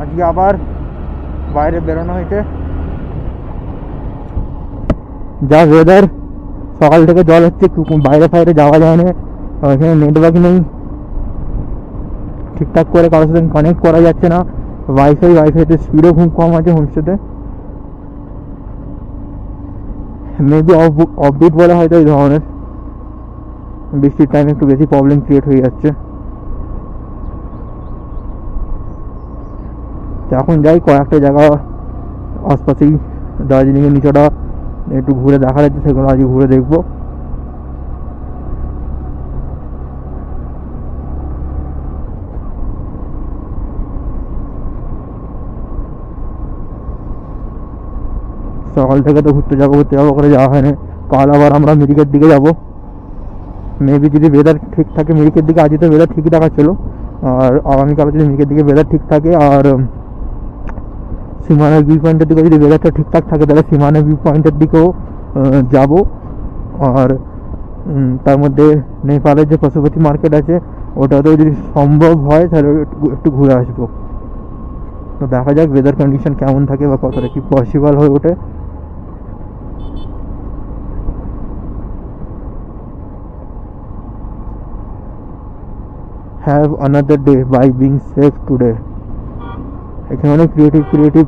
আজকে আবার বাইরে বেরোনো হয়েছে। যা ওয়েদার, সকাল থেকে জল হচ্ছে, বাইরে ফাইরে যাওয়া যায় না, এখানে নেটওয়ার্ক নেই, ঠিকঠাক করে কারোর সাথে কানেক্ট করা যাচ্ছে না। ওয়াইফাইতে স্পিডও খুব কম আছে হোমস্টেতে। মেবি অফবিট বলে হয়তো এই ধরনের, বৃষ্টির টাইমে একটু বেশি প্রবলেম ক্রিয়েট হয়ে যাচ্ছে। এখন যাই কয়েকটা জায়গা আশপাশেই দার্জিলিংয়ের নিচটা একটু ঘুরে দেখা যাচ্ছে, সেগুলো আজকে ঘুরে দেখবো। সকাল থেকে তো ঘুরতে যাবো করে যাওয়া হয়নি। কাল আবার আমরা মিরিকের দিকে যাব। মেবি যদি ওয়েদার ঠিক থাকে মিরিকের দিকে, আজকে তো ওয়েদার ঠিকই দেখাচ্ছিল, আর আগামীকাল যদি মিরিকের দিকে ওয়েদার ঠিক থাকে আর সীমানা ভিউ পয়েন্টের দিকে যদি ওয়েদারটা ঠিকঠাক থাকে, তাহলে সীমানা ভিউ পয়েন্টের দিকেও যাব। আর তার মধ্যে নেপালের যে পশুপতি মার্কেট আছে, ওটাতেও যদি সম্ভব হয় তাহলে একটু ঘুরে আসবো। তো দেখা যাক ওয়েদার কন্ডিশন কেমন থাকে বা কতটা কি পসিবল হয়ে ওঠে। Have another day by being safe today. এখানে অনেক ক্রিয়েটিভ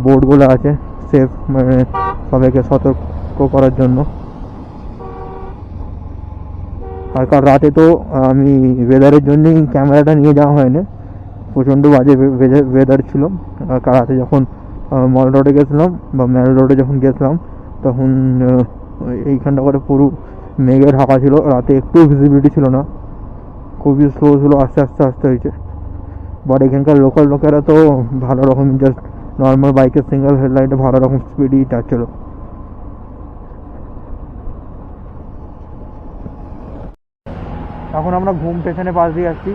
বোর্ডগুলো আছে, সেফ মানে সবাইকে সতর্ক করার জন্য। আর কাল রাতে তো আমি ওয়েদারের জন্যই ক্যামেরাটা নিয়ে যাওয়া হয়নি, প্রচণ্ড বাজে ওয়েদার ছিল। কাল রাতে যখন মল রোডে গেছিলাম বা ম্যাল রোডে যখন গেছিলাম, তখন এইখানটা করে পুরো মেঘে ঢাকা ছিল, রাতে একটু ভিজিবিলিটি ছিল না, খুবই স্লো ছিল, আস্তে আস্তে হয়েছে। বাট এখানকার লোকাল লোকেরা তো ভালো রকম, জাস্ট নর্মাল বাইকের সিঙ্গেল হেডলাইটে ভালো রকম স্পিডই টাচ্ছিল। এখন আমরা ঘুম স্টেশনের পাশ দিয়ে আসছি।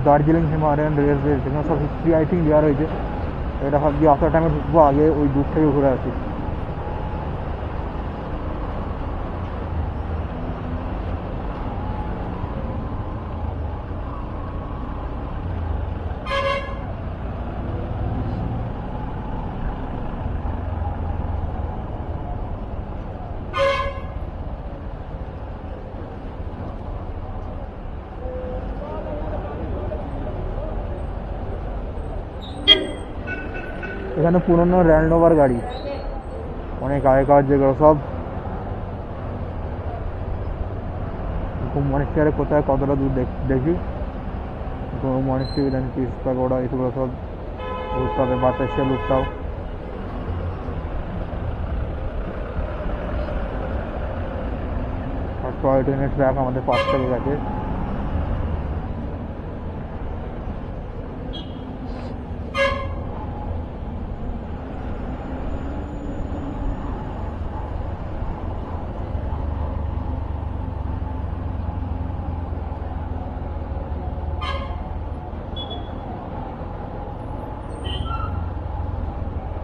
দার্জিলিং হিমালয়ান রেস যেখানে সব হিস্ট্রি আই থিঙ্ক দেওয়া রয়েছে। এটা ভাবছি আসার টাইমে ঢুকবো, আগে ওই দূর থেকে ঘুরে আসি। এখানে পুরনো ল্যান্ড রোভার গাড়ি, অনেক আগেকার যেগুলো সব। মনেস্টারে কোথায় কতটা দূর দেখি, মনেস্টারি পিস পাগোড়া এগুলো সব ঘুরতে হবে, বাতাসে লুকটাও। আর টয় ট্রেনের ট্র্যাক আমাদের পাশ থেকে গেছে।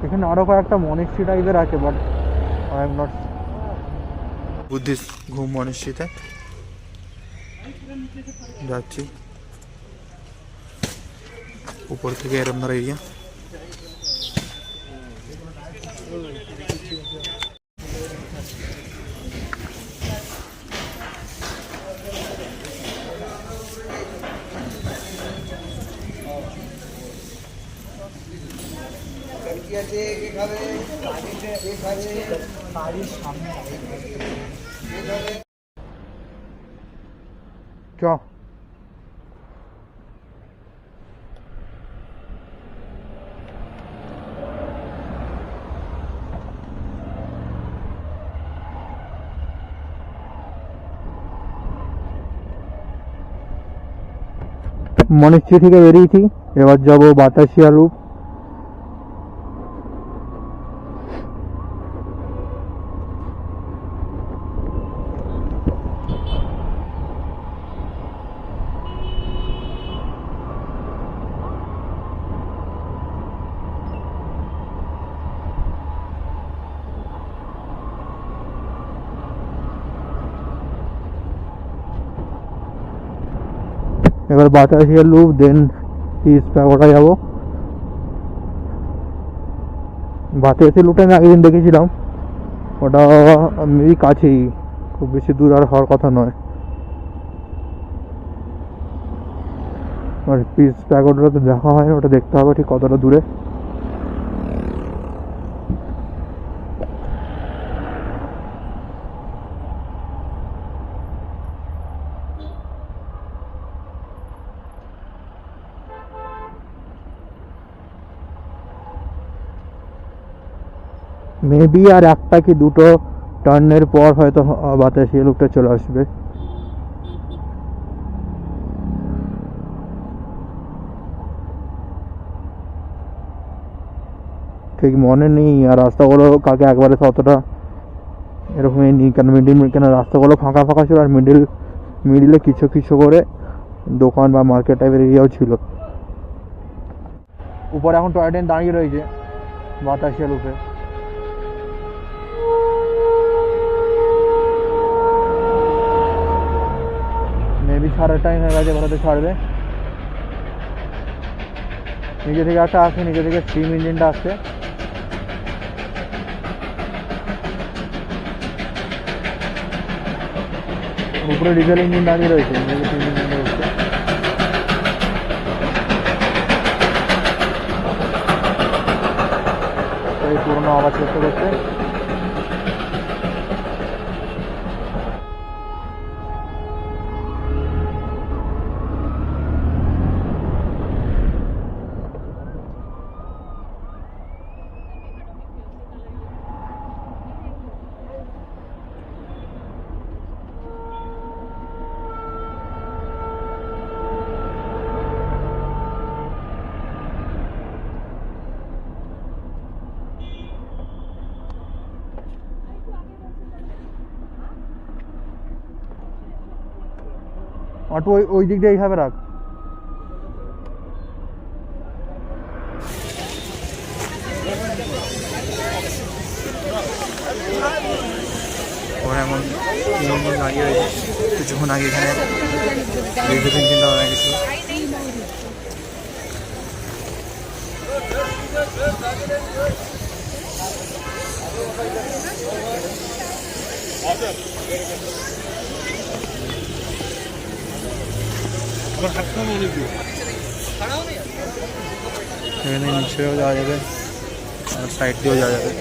এখানে আরো কয়েকটা মনেস্ট্রি টাইপের আছে, but I am not Buddhist. ঘুম মনেস্ট্রিতে যাচ্ছি, উপর থেকে এরম ধর এরিয়া। চ মনেস্ট্রি থেকে বেরিয়েছি, এবার যাবো বাতাসিয়া লুপ। এবার বাতাসিয়া লুপ, দেন পিস প্যাগোডা যাবো। বাতাসিয়া লুপটা আমি আগের দিন দেখেছিলাম, ওটা মেবি কাছেই, খুব বেশি দূর আর হওয়ার কথা নয়। আর পিস প্যাগোডাটা তো দেখা হয় না, ওটা দেখতে হবে ঠিক কতটা দূরে। মেবি আর একটা কি দুটো টার্নের পর হয়তো বাতাসিয়া লুপটা চলে আসবে। ঠিক মনে নেই, আর রাস্তাগুলো কাকে একবারে অতটা এরকমই নেই, কেন কেন রাস্তাগুলো ফাঁকা ফাঁকা ছিল, আর মিডিলে কিছু কিছু করে দোকান বা মার্কেট টাইপের এরিয়াও ছিল। উপরে এখন টয় ট্রেন দাঁড়িয়ে রয়েছে বাতাসিয়া লুপে। মেবি ছাড়ার টাইম হয়ে গেছে, ভারতে ছাড়বে। নিজে থেকে একটা আসছে, নিজে থেকে স্টিম ইঞ্জিনটা আসছে। উপরে ডিজেল ইঞ্জিন দাঁড়িয়ে রয়েছে, পুরোনো আওয়াজ করতে করতে। অটো ওই দিক দিয়ে এইভাবে রাখ। এমন দাঁড়িয়ে রয়েছে, কিছুক্ষণ আগে এখানে চিন্তা হয়ে গেছিল। এখানে নিচেও যাওয়া যাবে আর সাইড দিয়েও যাওয়া যাবে।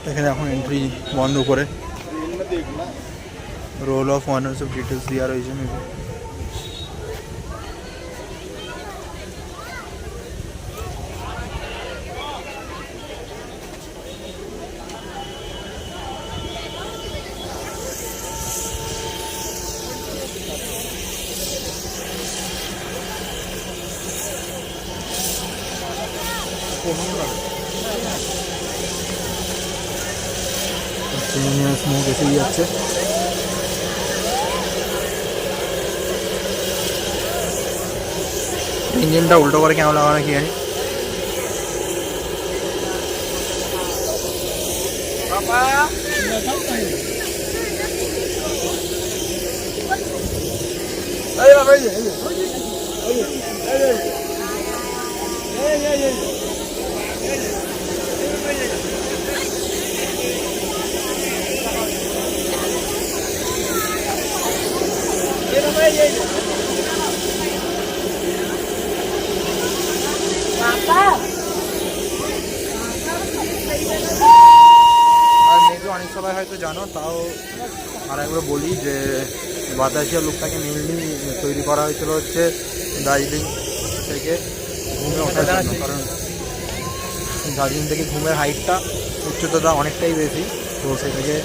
এখানে এখন এন্ট্রি বন্ধ করে roll of honours of details দেওয়া রয়েছে। মেবি স্মোক এসেই যাচ্ছে। ইঞ্জিনটা উল্টো করে কেন লাগানো কি জানি। তাও আর একবার বলি যে বাতাসিয়া লুকটাকে মেনলি তৈরি করা হয়েছিল হচ্ছে দার্জিলিং থেকে ঘুমে ওঠার জন্য, কারণ দার্জিলিং থেকে ঘুমের হাইটটা উচ্চতা অনেকটাই বেশি, তো সেটাকে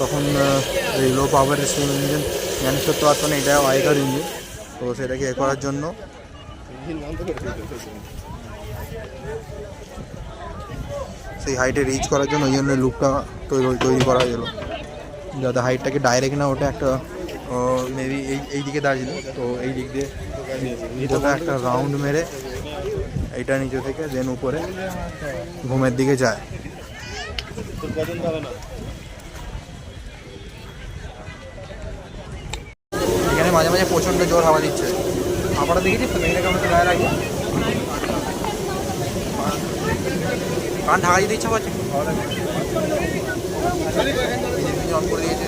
তখন এই লো পাওয়ারের স্টিম ইঞ্জিন ম্যানেজ করতে পারতো না, এটা আগেকার ইঞ্জিন, তো সেটাকে এ করার জন্য সেই হাইটে রিচ করার জন্য ওই জন্য লুকটা তৈরি করা হয়েছিল, যাতে হাইটটাকে ডাইরেক্ট না ওঠে একটা মেবি এই দিকে দার্জিলিং, তো এই দিক দিয়ে ভিতরে একটা রাউন্ড মেরে এইটা নিচে থেকে দেন উপরে ঘুমের দিকে যায়। এখানে মাঝে মাঝে প্রচণ্ড জোর হাওয়া দিচ্ছে, হাওয়াটা দেখেছিস তো মেঘটা কেমন গায়ে লাগে, কান ঢাকা দিতে ইচ্ছা করছে, অন করে দিয়েছে,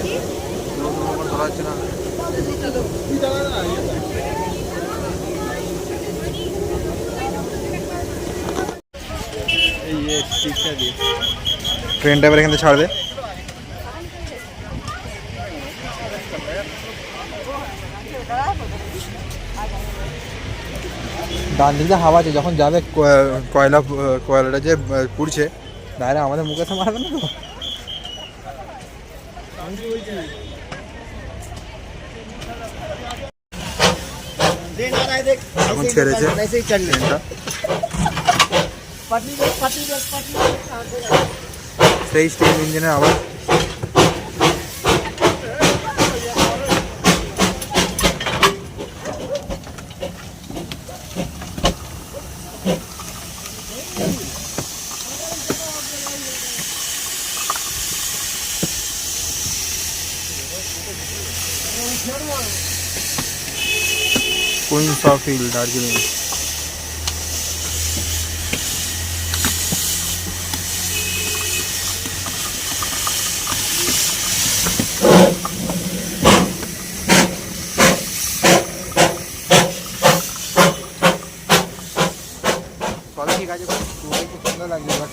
ধরা যাচ্ছে না। ট্রেনটা এবার এখান থেকে ছাড়বে। ডান দিকে হাওয়া আছে, যখন যাবে কয়লাটা যে পুড়ছে ডাইরেক্ট আমাদের মুখে তো মারবে না, এখন ছেড়েছে ট্রেনটা, সেই স্টিম ইঞ্জিনের আবার কুইন্স অফ হিল দার্জিলিং। ঠিক আছে, খুব সুন্দর লাগছে, বাট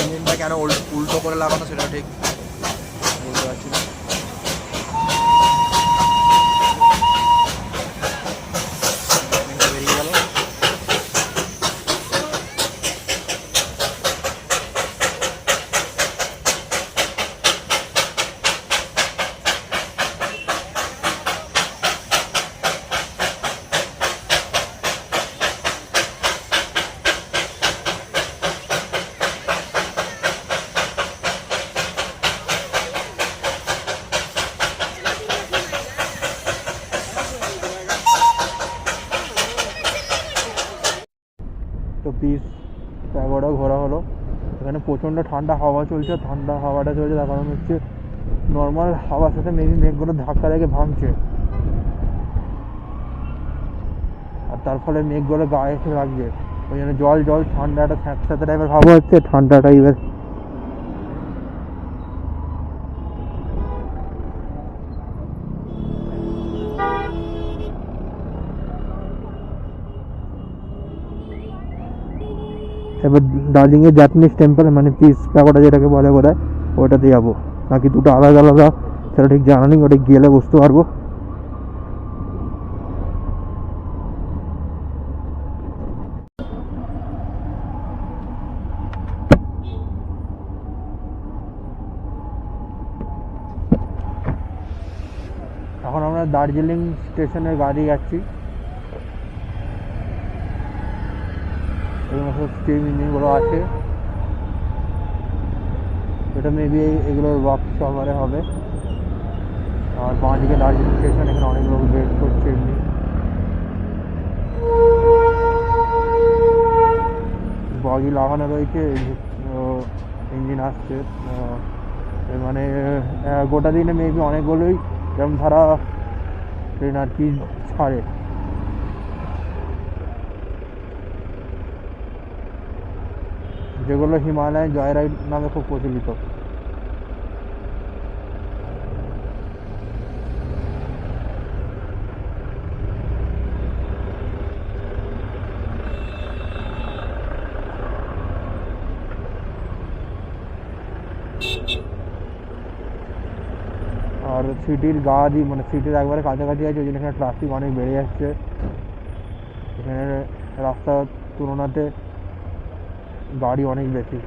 ইঞ্জিনটা কেন উল্টো করে লাগানো সেটা ঠিক বুঝতে পারছি না। বেরিয়ে গেল, তো পিস প্যাগোডা ঘোরা হলো। এখানে প্রচণ্ড ঠান্ডা হাওয়া চলছে, ঠান্ডা হাওয়াটা চলছে তার কারণ হচ্ছে নর্মাল হাওয়ার সাথে মেবি মেঘগুলো ধাক্কা লেগে ভাঙছে, আর তার ফলে মেঘগুলো গায়ে এসে লাগছে, ওই জন্য জল ঠান্ডাটা স্যাঁতস্যাঁতে টাইপের হাওয়া হচ্ছে, ঠান্ডা টাইপের। এবার দার্জিলিংয়ের জাপানিজ টেম্পল মানে পিস প্যাগোডা যেটাকে বলে বোধহয়, ওটাতে যাবো, নাকি দুটো আলাদা আলাদা সেটা ঠিক জানা নেই, ওটা গেলে বুঝতে পারবো। এখন আমরা দার্জিলিং স্টেশনের গাড়ি যাচ্ছি, স্টিম ইঞ্জিনগুলো আছে, এটা মেবি এগুলোর ওয়ার্কশপে হবে। আর বাঁ দিকে দার্জিলিং স্টেশন, এখানে অনেক লোক ওয়েট করছে, এমনি বগি লাগানো রয়েছে, ইঞ্জিন আসছে, মানে গোটা দিনে মেবি অনেকগুলোই যেমন ধারা ট্রেন আর কি ছাড়ে। যেগুলো হিমালয় জয়রাইড নামে খুব প্রচলিত। আর সিটির গা দিয়ে মানে সিটির একবারে কাছাকাছি আছে, ওই জন্য এখানে ট্রাফিক অনেক বেড়ে যাচ্ছে। এখানে রাস্তার তুলনাতে গাড়ি অনেক বেশি।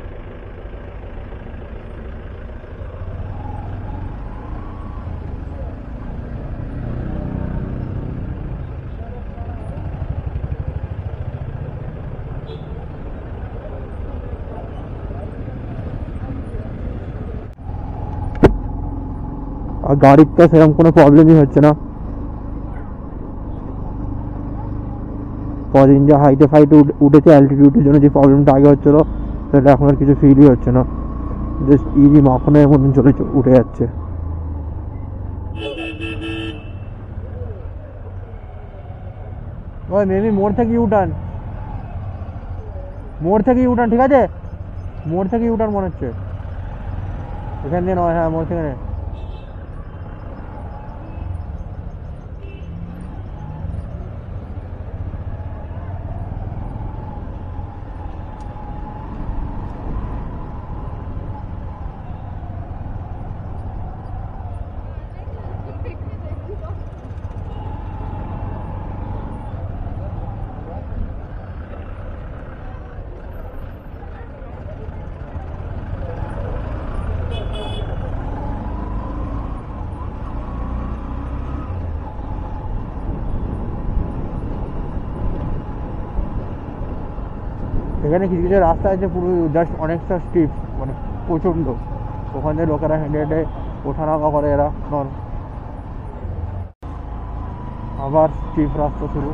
আর গাড়ির তো সেরকম কোনো প্রবলেমই হচ্ছে না। কদিন যা হাইটে ফাইটে উঠেছে অ্যালটিটিউডের জন্য যে প্রবলেমটা আগে হচ্ছিলো সেটা এখন আর কিছু ফিলই হচ্ছে না, জাস্ট ইজি মাখনের মতন চলে উঠে যাচ্ছে। ওই মেবি মোড় থেকে ইউটার্ন, মোড় থেকে ইউটার্ন, ঠিক আছে মোড় থেকে ইউটার্ন মনে হচ্ছে, এখান দিয়ে নয়, হ্যাঁ মোড় থেকে নেই। এখানে কিছু কিছু রাস্তা আছে পুরো জাস্ট অনেকটা স্টিপ, মানে প্রচণ্ড, ওখানে লোকেরা হেঁটে হেঁটে ওঠানামা করে এরা আবার স্টিপ রাস্তা শুরু।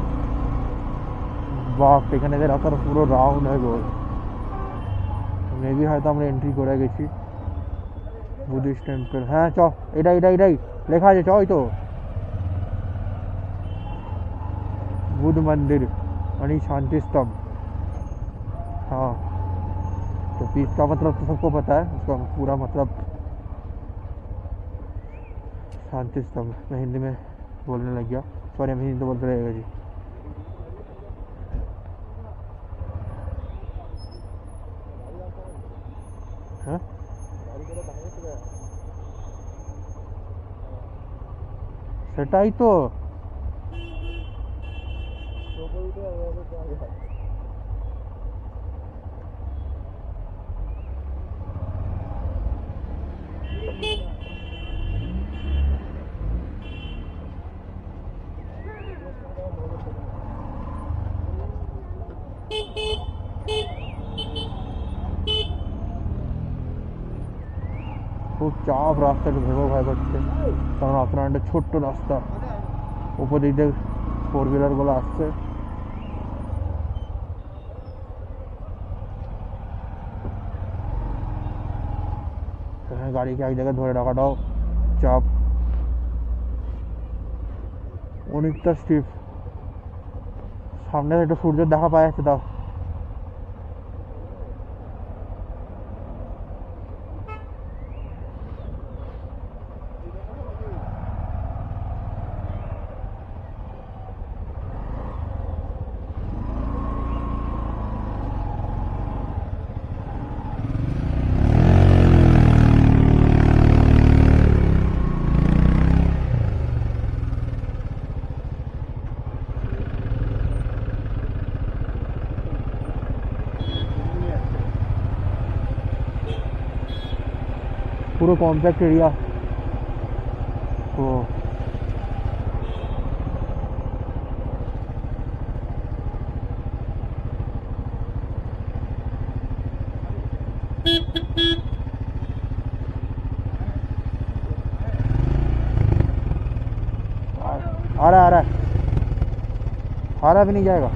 বাপ, এখানে রাস্তাটা পুরো রাউন্ড হয়ে গেল। মেবি হয়তো আমরা এন্ট্রি করে গেছি বুদ্ধিস্ট টেম্পল। হ্যাঁ চ, এটাই লেখা আছে, চ ওই তো बुद्ध मंदिर यानी शांति स्तंभ। हाँ, तो पीस का मतलब तो सबको पता है, उसका पूरा मतलब शांति स्तंभ। मैं हिंदी में बोलने लग गया, सॉरी, हम हिंदी बोलते रहेगा जी। हाँ সেটাই তো, খুব চাপ রাস্তাটা ভেবে ভয় করছে, কারণ আপনার একটা ছোট্ট রাস্তা, উপর দিক দিয়ে 4 হুইলার গুলো আসছে। গাড়িকে এক জায়গায় ধরে রাখাটাও চাপ, অনেকটা স্টিপ। সামনে একটা সূর্যের দেখা পাওয়া যাচ্ছে, তাও পুরো কম্প্যাক্ট এরিয়া। তো आ रहा भी नहीं जाएगा।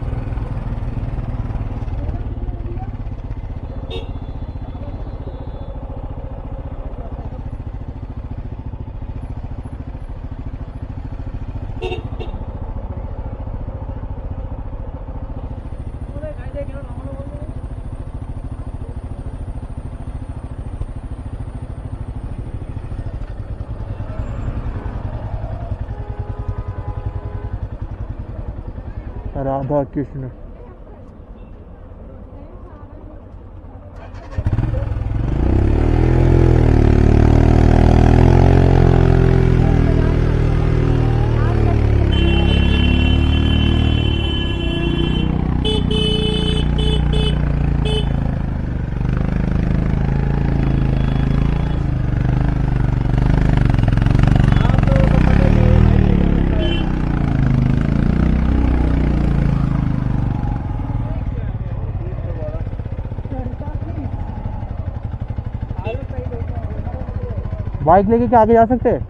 राधा कृष्ण, बाइक लेके क्या आगे जा सकते हैं?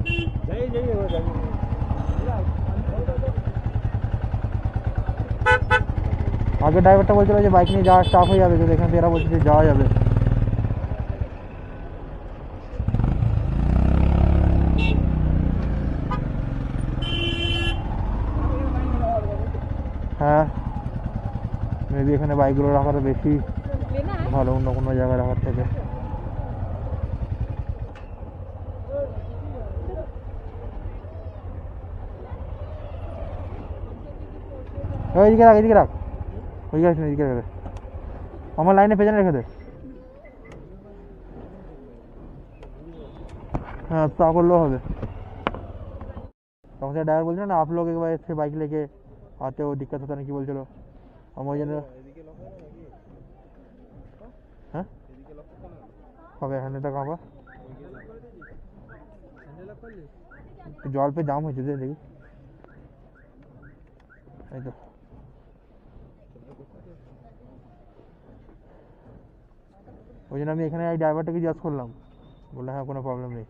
आगे ड्राइवरটা বলছিল যে বাইক নিয়ে যাওয়া স্টাফ হয়ে যাবে, তো দেখেন এরা বলছে যে যাওয়া যাবে। হ্যাঁ মেবি এখানে বাইকগুলো রাখাটা বেশি ভালো অন্য কোনো জায়গায় রাখার থেকে। এদিকে রাখ, এদিকে রাখ, ওইদিকে আসলে এদিকে রেখে দে, আমার লাইনে পেছনে রেখে দে। हाँ তা করলেও হবে। তখন ड्राइवर बोल ना आप लोग एक बार ऐसे बाइक लेके आते हो दिक्कत होता नहीं, কি বলছিল আমার জন্য। হ্যাঁ হবে এখানে তো কাঁপা জল पे জাম হয়েছে দেখি। এই তো ওই জন্য আমি এখানে এই ড্রাইভারটাকে জিজ্ঞাসা করলাম, বললাম হ্যাঁ কোনো প্রবলেম নেই।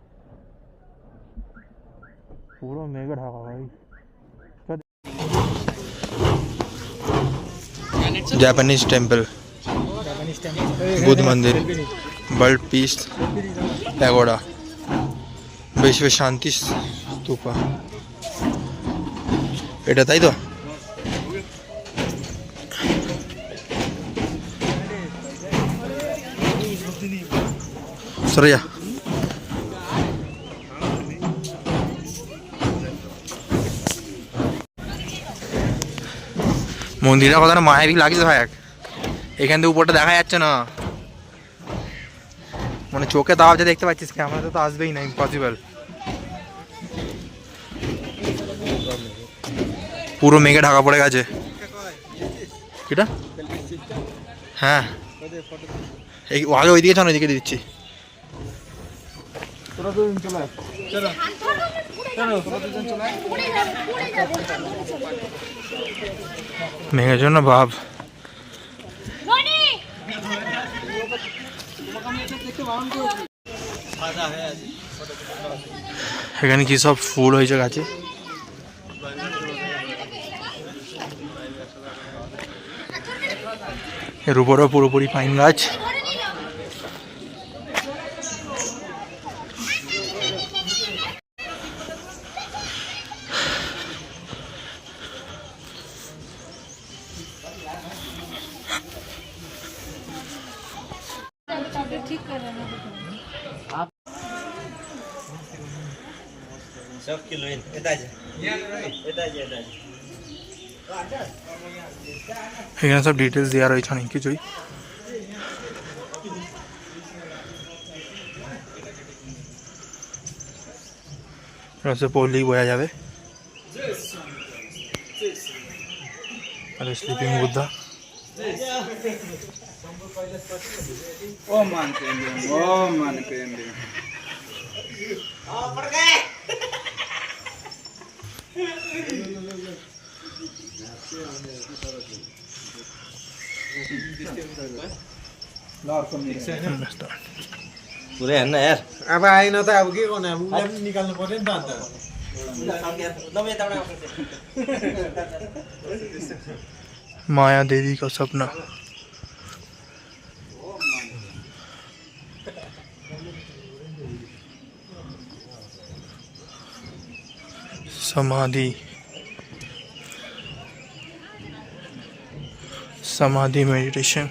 পুরো মেঘে ঢাকা ভাই। जापानीज टेम्पल, बुद्ध मंदिर, वर्ल्ड पीस पैगोडा, विश्व शांति स्तूपा, এটা তাই তো? সরে যা। মন্দিরটা কতটা মায়াবী লাগছে ভাই, এখান থেকে উপরটা দেখা যাচ্ছে না, মানে চোখে তাও যা দেখতে পাচ্ছিস, ক্যামেরাতে তো আসবেই না, ইম্পসিবল। পুরো মেঘে ঢাকা পড়ে গেছে। কিটা? হ্যাঁ এই আগে ওইদিকে চলো, ওইদিকে দিচ্ছি। মেঘের জন্য ভাব। এখানে কি সব ফুল হয়েছে গাছে, এর উপরেও পুরোপুরি পাইন গাছ। এখানে সব ডিটেলস দেওয়া রয়েছে অনেক কিছুই। পড়লেই বোঝা যাবে। আর স্লিপিং বুদ্ধা, पूरे है ना यार। अब आई ना तो अब की कौन है, अब निकालने पड़े ना दांत। माया देवी का सपना। समाधि, समाधि मेडिटेशन।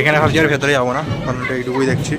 এখানে ভাবছি আর ভেতরে যাবো না, কারণ এইটুকুই দেখছি।